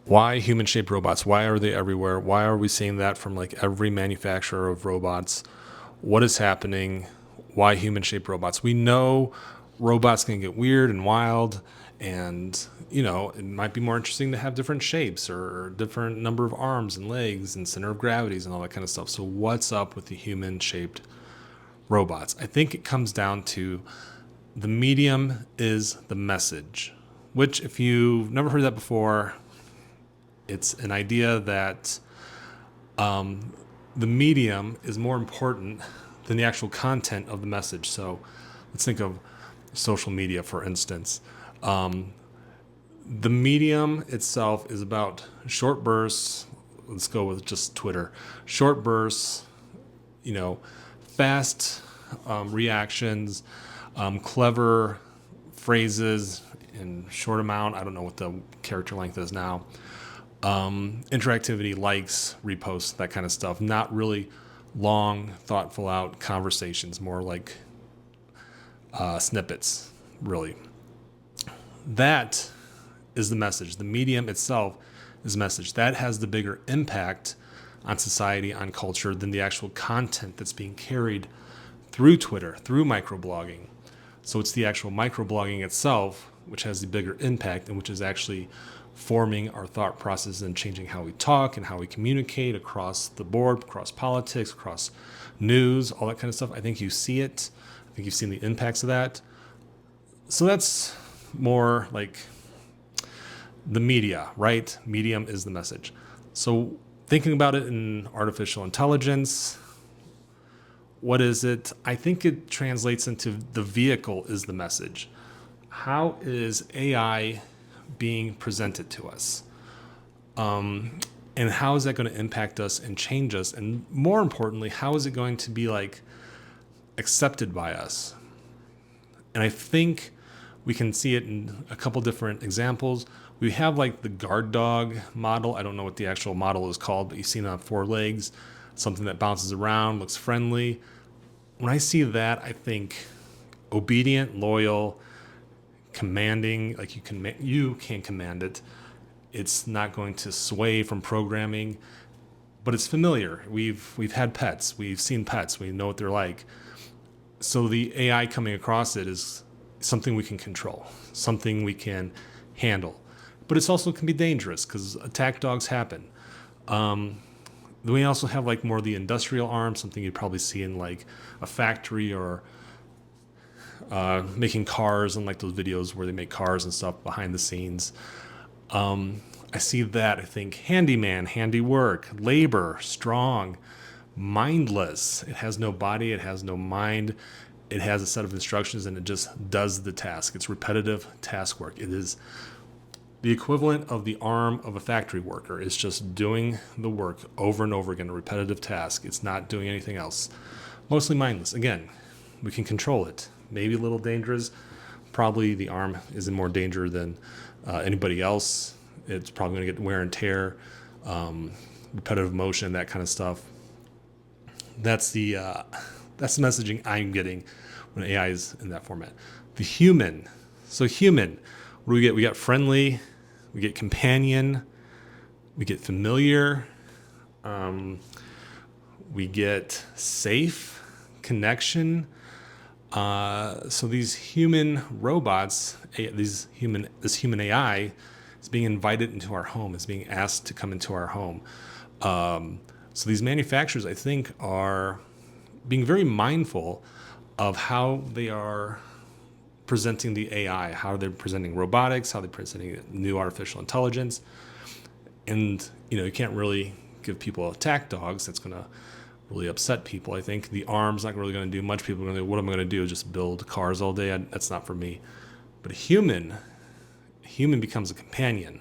Why human-shaped robots? Why are they everywhere? Why are we seeing that from like every manufacturer of robots? What is happening? Why human-shaped robots? We know robots can get weird and wild, and it might be more interesting to have different shapes or different number of arms and legs and center of gravities and all that kind of stuff. So what's up with the human-shaped robots? I think it comes down to the medium is the message, which, if you've never heard that before, it's an idea that the medium is more important than the actual content of the message. So let's think of social media, for instance. The medium itself is about short bursts. Let's go with just Twitter. Short bursts, fast reactions, clever phrases in short amount. I don't know what the character length is now. Interactivity, likes, reposts, that kind of stuff. Not really long, thoughtful out conversations, more like snippets, really. That is the message. The medium itself is message. That has the bigger impact on society, on culture, than the actual content that's being carried through Twitter, through microblogging. So it's the actual microblogging itself which has the bigger impact and which is actually forming our thought process and changing how we talk and how we communicate across the board, across politics, across news, all that kind of stuff. I think you see it. I think you've seen the impacts of that. So that's more like the media, right? Medium is the message. So thinking about it in artificial intelligence, what is it? I think it translates into the vehicle is the message. How is AI being presented to us? And how is that going to impact us and change us? And more importantly, how is it going to be like accepted by us? And I think we can see it in a couple different examples. We have like the guard dog model. I don't know what the actual model is called, but you've seen it on 4 legs, something that bounces around, looks friendly. When I see that, I think obedient, loyal, commanding, like you can command it. It's not going to sway from programming, but it's familiar. We've had pets. We've seen pets. We know what they're like. So the AI coming across it is something we can control, something we can handle. But it's also can be dangerous because attack dogs happen. Then we also have like more the industrial arm, something you'd probably see in like a factory or making cars and like those videos where they make cars and stuff behind the scenes. I see that. I think handyman, handiwork, labor, strong, mindless. It has no body. It has no mind. It has a set of instructions and it just does the task. It's repetitive task work. It is the equivalent of the arm of a factory worker. It's just doing the work over and over again, a repetitive task. It's not doing anything else. Mostly mindless. Again, we can control it. Maybe a little dangerous. Probably the arm is in more danger than anybody else. It's probably going to get wear and tear, repetitive motion, that kind of stuff. That's the messaging I'm getting when AI is in that format. The human. So human, what do we get? We got friendly, we get companion, we get familiar, we get safe, connection. So these human robots, this human AI is being invited into our home, is being asked to come into our home. So these manufacturers, I think, are being very mindful of how they are presenting the AI, how they're presenting robotics, how they're presenting new artificial intelligence. And, you can't really give people attack dogs. That's going to really upset people. I think the arm's not really going to do much. People are going to go, what am I going to do? Just build cars all day? That's not for me. But a human becomes a companion.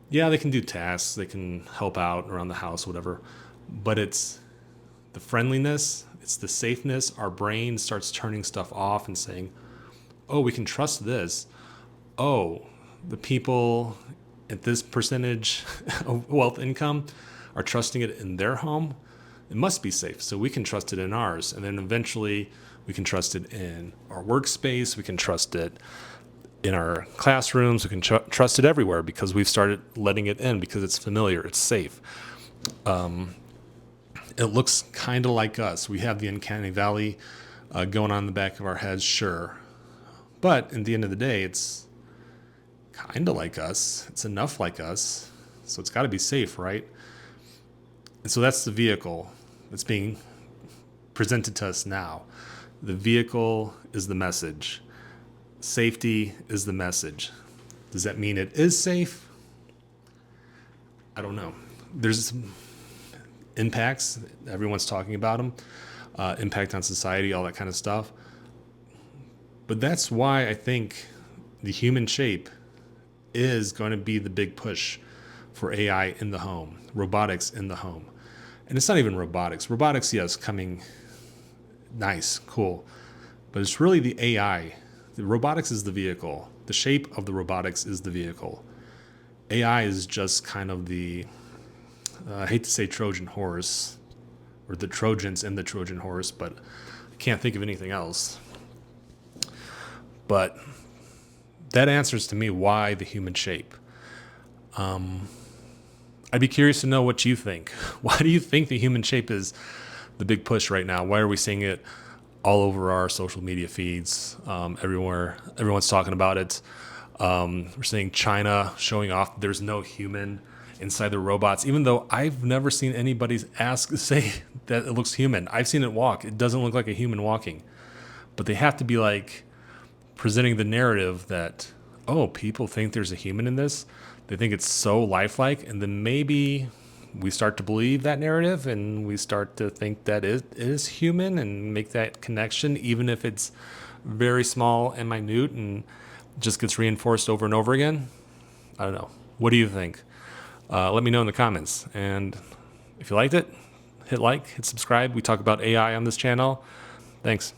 Yeah, they can do tasks. They can help out around the house, whatever. But it's the friendliness, it's the safeness. Our brain starts turning stuff off and saying, oh, we can trust this. Oh, the people at this percentage of wealth income are trusting it in their home. It must be safe, so we can trust it in ours. And then eventually we can trust it in our workspace. We can trust it in our classrooms. We can trust it everywhere because we've started letting it in because it's familiar, it's safe. It looks kind of like us. We have the uncanny valley going on in the back of our heads, sure. But at the end of the day, it's kind of like us. It's enough like us. So it's got to be safe, right? And so that's the vehicle that's being presented to us now. The vehicle is the message. Safety is the message. Does that mean it is safe? I don't know. There's impacts. Everyone's talking about them. Impact on society, all that kind of stuff. But that's why I think the human shape is going to be the big push for AI in the home, robotics in the home. And it's not even robotics. Robotics, yes, coming nice, cool. But it's really the AI. The robotics is the vehicle. The shape of the robotics is the vehicle. AI is just kind of the, I hate to say Trojan horse, or the Trojans in the Trojan horse, but I can't think of anything else. But that answers to me why the human shape. I'd be curious to know what you think. Why do you think the human shape is the big push right now? Why are we seeing it all over our social media feeds? Everywhere, everyone's talking about it. We're seeing China showing off there's no human inside the robots, even though I've never seen anybody say that it looks human. I've seen it walk. It doesn't look like a human walking. But they have to be like presenting the narrative that, oh, people think there's a human in this. They think it's so lifelike, and then maybe we start to believe that narrative and we start to think that it is human and make that connection, even if it's very small and minute and just gets reinforced over and over again. I don't know. What do you think? Let me know in the comments. And if you liked it, hit like, hit subscribe. We talk about AI on this channel. Thanks.